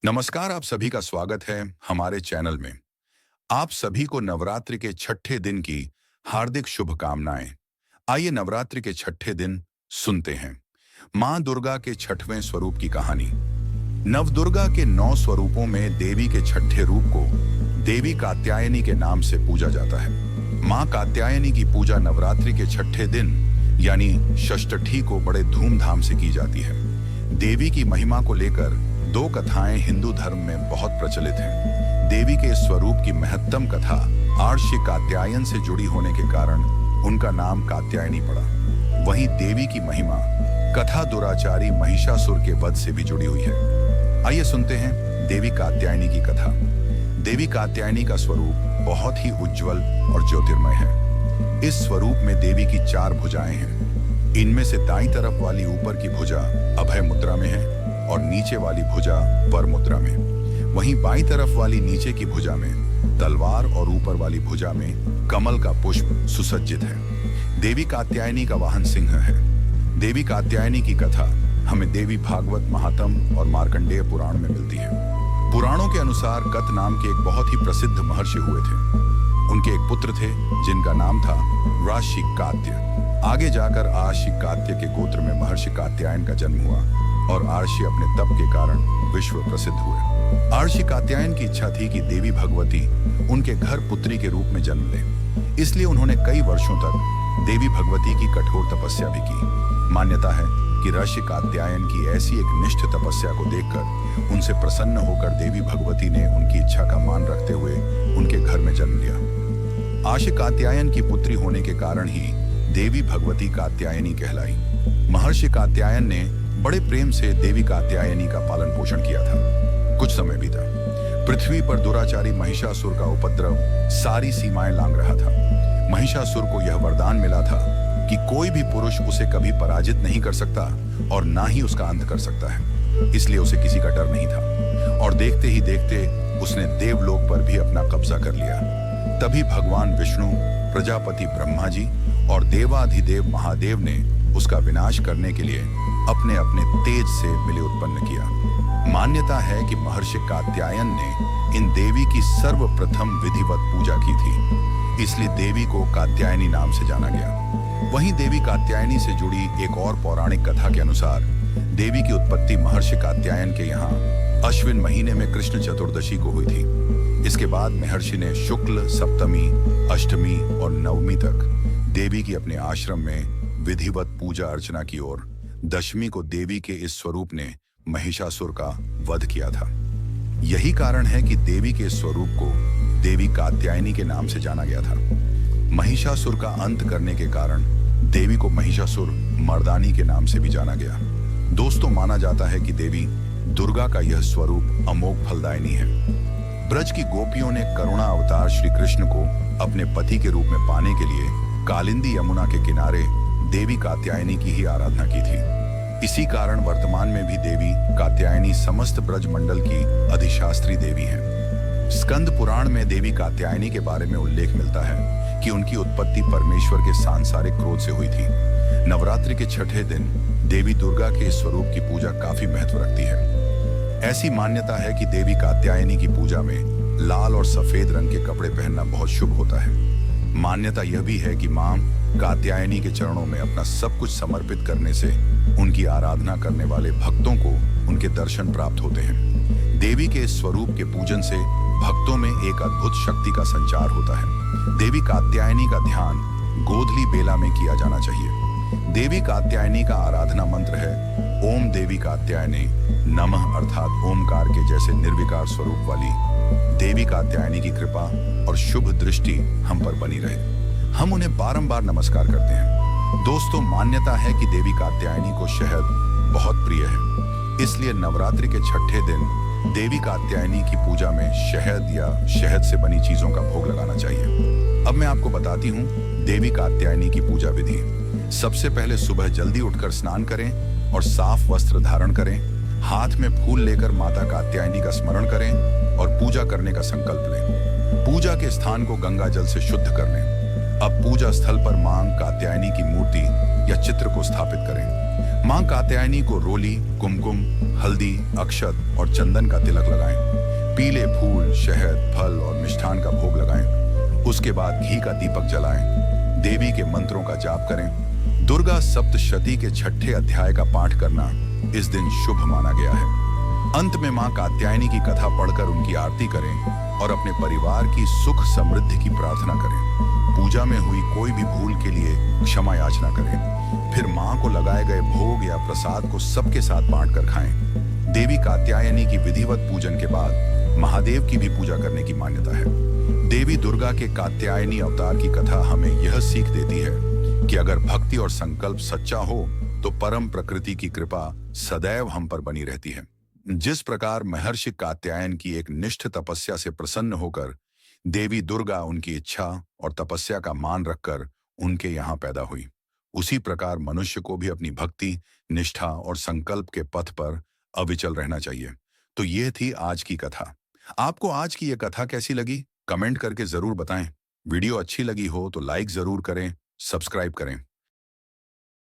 नमस्कार, आप सभी का स्वागत है हमारे चैनल में। आप सभी को नवरात्रि के छठे दिन की हार्दिक शुभकामनाएं। आइए नवरात्रि के छठे दिन सुनते हैं मां दुर्गा के छठवें स्वरूप की कहानी। नवदुर्गा के 9 स्वरूपों में देवी के छठे रूप को देवी कात्यायनी के नाम से पूजा जाता है। मां कात्यायनी की पूजा नवरात्रि के छठे दिन यानी षष्ठी को बड़े धूमधाम से की जाती है। देवी की महिमा को लेकर 2 कथाएं हिंदू धर्म में बहुत प्रचलित हैं। देवी के स्वरूप की महत्तम कथा आर्षि कात्यायन से जुड़ी होने के कारण उनका नाम कात्यायनी पड़ा। वहीं देवी की महिमा कथा दुराचारी महिषासुर के वध से भी जुड़ी हुई है। आइए सुनते हैं देवी कात्यायनी की कथा। देवी कात्यायनी का स्वरूप बहुत ही उज्जवल और ज्योतिर्मय है। इस स्वरूप में देवी की 4 भुजाएं हैं। इनमें से दाईं तरफ वाली ऊपर की भुजा अभय मुद्रा में है और नीचे वाली भुजा वर मुद्रा में। वहीं बाईं तरफ वाली नीचे की भुजा में तलवार और ऊपर वाली भुजा में कमल का पुष्प सुसज्जित है। देवी कात्यायनी का वाहन सिंह है। देवी कात्यायनी की कथा हमें देवी भागवत महात्म्य और मार्कंडेय पुराण में मिलती है। पुराणों के अनुसार कत नाम के एक बहुत ही प्रसिद्ध महर्षि हुए थे। उनके एक पुत्र थे जिनका नाम था राशिकात्य। आगे जाकर आशिकात्य के गोत्र में महर्षि कात्यायन का जन्म हुआ और आर्षि अपने तप के कारण विश्व प्रसिद्ध हुए। आर्षि कात्यायन की इच्छा थी कि देवी भगवती उनके घर पुत्री के रूप में जन्म लें। इसलिए उन्होंने कई वर्षों तक देवी भगवती की कठोर तपस्या भी की। मान्यता है कि ऋषि कात्यायन की ऐसी एक निष्ठ तपस्या को देखकर उनसे प्रसन्न होकर देवी भगवती ने उनकी इच्छा का मान रखते हुए उनके घर में जन्म लिया। आर्षि कात्यायन की पुत्री होने के कारण ही देवी भगवती कात्यायनी कहलाई। महर्षि कात्यायन ने बड़े प्रेम से देवी कात्यायनी का पालन पोषण किया था। कुछ समय बीता। पृथ्वी पर दुराचारी महिषासुर का उपद्रव सारी सीमाएं लांघ रहा था। महिषासुर को यह वरदान मिला था कि कोई भी पुरुष उसे कभी पराजित नहीं कर सकता और ना ही उसका अंत कर सकता है। इसलिए उसे किसी का डर नहीं था और देखते ही देखते उसने देवलोक पर भी अपना कब्जा कर लिया। तभी भगवान विष्णु, प्रजापति ब्रह्मा जी और देवाधिदेव महादेव ने उसका विनाश करने के लिए अपने अपने तेज से मिले उत्पन्न किया। मान्यता है कि महर्षि कात्यायन ने इन देवी की सर्वप्रथम विधिवत पूजा की थी, इसलिए देवी को कात्यायनी नाम से जाना गया। वहीं देवी कात्यायनी से जुड़ी एक और पौराणिक कथा के अनुसार देवी की उत्पत्ति महर्षि कात्यायन के यहाँ अश्विन महीने में कृष्ण चतुर्दशी को हुई थी। इसके बाद महर्षि ने शुक्ल, सप्तमी, अष्टमी और नवमी तक देवी की अपने आश्रम में विधिवत पूजा अर्चना की और दशमी को देवी के इस स्वरूप ने महिषासुर का वध किया था। यही कारण है कि देवी के स्वरूप को देवी कात्यायनी के नाम से जाना गया था। महिषासुर का अंत करने के कारण देवी को महिषासुर मर्दानी के नाम से भी जाना गया। दोस्तों, माना जाता है कि देवी दुर्गा का यह स्वरूप अमोघ फलदायिनी है। ब्रज की गोपियों ने करुणा अवतार श्री कृष्ण को अपने पति के रूप में पाने के लिए कालिंदी यमुना के किनारे देवी कात्यायनी की ही आराधना की थी। इसी कारण वर्तमान में भी देवी कात्यायनी समस्त ब्रज मंडल की अधिशास्त्री देवी हैं। स्कंद पुराण में देवी कात्यायनी के बारे में उल्लेख मिलता है कि उनकी उत्पत्ति परमेश्वर के सांसारिक क्रोध से हुई थी। नवरात्रि के छठे दिन देवी दुर्गा के स्वरूप की पूजा काफी महत्व रखती है। ऐसी मान्यता है कि देवी कात्यायनी की पूजा में लाल और सफेद रंग के कपड़े पहनना बहुत शुभ होता है। मान्यता यह भी है कि मां कात्यायनी के चरणों में अपना सब कुछ समर्पित करने से उनकी आराधना करने वाले भक्तों को उनके दर्शन प्राप्त होते हैं। देवी के स्वरूप के पूजन से भक्तों में एक अद्भुत शक्ति का संचार होता है। देवी कात्यायनी का ध्यान गोधली बेला में किया जाना चाहिए। देवी कात्यायनी का आराधना मंत्र है ओम देवी कात्यायनी नमः, अर्थात ओमकार के जैसे निर्विकार स्वरूप वाली देवी कात्यायनी की कृपा और शुभ दृष्टि हम पर बनी रहे। हम उन्हें बारंबार नमस्कार करते हैं। दोस्तों, मान्यता है कि देवी कात्यायनी को शहद बहुत प्रिय है। इसलिए नवरात्रि के छठे दिन देवी कात्यायनी की पूजा में शहद या शहद से बनी चीजों का भोग लगाना चाहिए। अब मैं आपको बताती हूँ देवी कात्यायनी की पूजा विधि। सबसे पहले सुबह जल्दी उठकर स्नान करें और साफ वस्त्र धारण करें। हाथ में फूल लेकर माता कात्यायनी का स्मरण करें और पूजा करने का संकल्प लें। पूजा के स्थान को गंगा जल से शुद्ध कर लें। अब पूजा स्थल पर मां कात्यायनी की मूर्ति या चित्र को स्थापित करें। मां कात्यायनी को रोली, कुमकुम, हल्दी, अक्षत और चंदन का तिलक लगाएं। पीले फूल, शहद, फल और मिष्ठान का भोग लगाएं। उसके बाद घी का दीपक जलाएं। देवी के मंत्रों का जाप करें। दुर्गा सप्तशती के 6ठे अध्याय का पाठ करना इस दिन शुभ माना गया है। अंत में मां कात्यायनी की कथा पढ़कर उनकी आरती करें और अपने परिवार की सुख समृद्धि की प्रार्थना करें। पूजा में हुई कोई भी भूल के लिए क्षमा याचना करें। फिर मां को लगाए गए भोग या प्रसाद को सबके साथ बांटकर खाएं। देवी कात्यायनी की विधिवत पूजन के बाद महादेव की भी पूजा करने की मान्यता है। देवी दुर्गा के कात्यायनी अवतार की कथा हमें यह सीख देती है कि अगर भक्ति और संकल्प सच्चा हो तो परम प्रकृति की कृपा सदैव हम पर बनी रहती है। जिस प्रकार महर्षि कात्यायन की एक निष्ठ तपस्या से प्रसन्न होकर देवी दुर्गा उनकी इच्छा और तपस्या का मान रखकर उनके यहाँ पैदा हुई, उसी प्रकार मनुष्य को भी अपनी भक्ति, निष्ठा और संकल्प के पथ पर अविचल रहना चाहिए। तो ये थी आज की कथा। आपको आज की ये कथा कैसी लगी? कमेंट करके जरूर बताएं। वीडियो अच्छी लगी हो तो लाइक जरूर करें, सब्सक्राइब करें।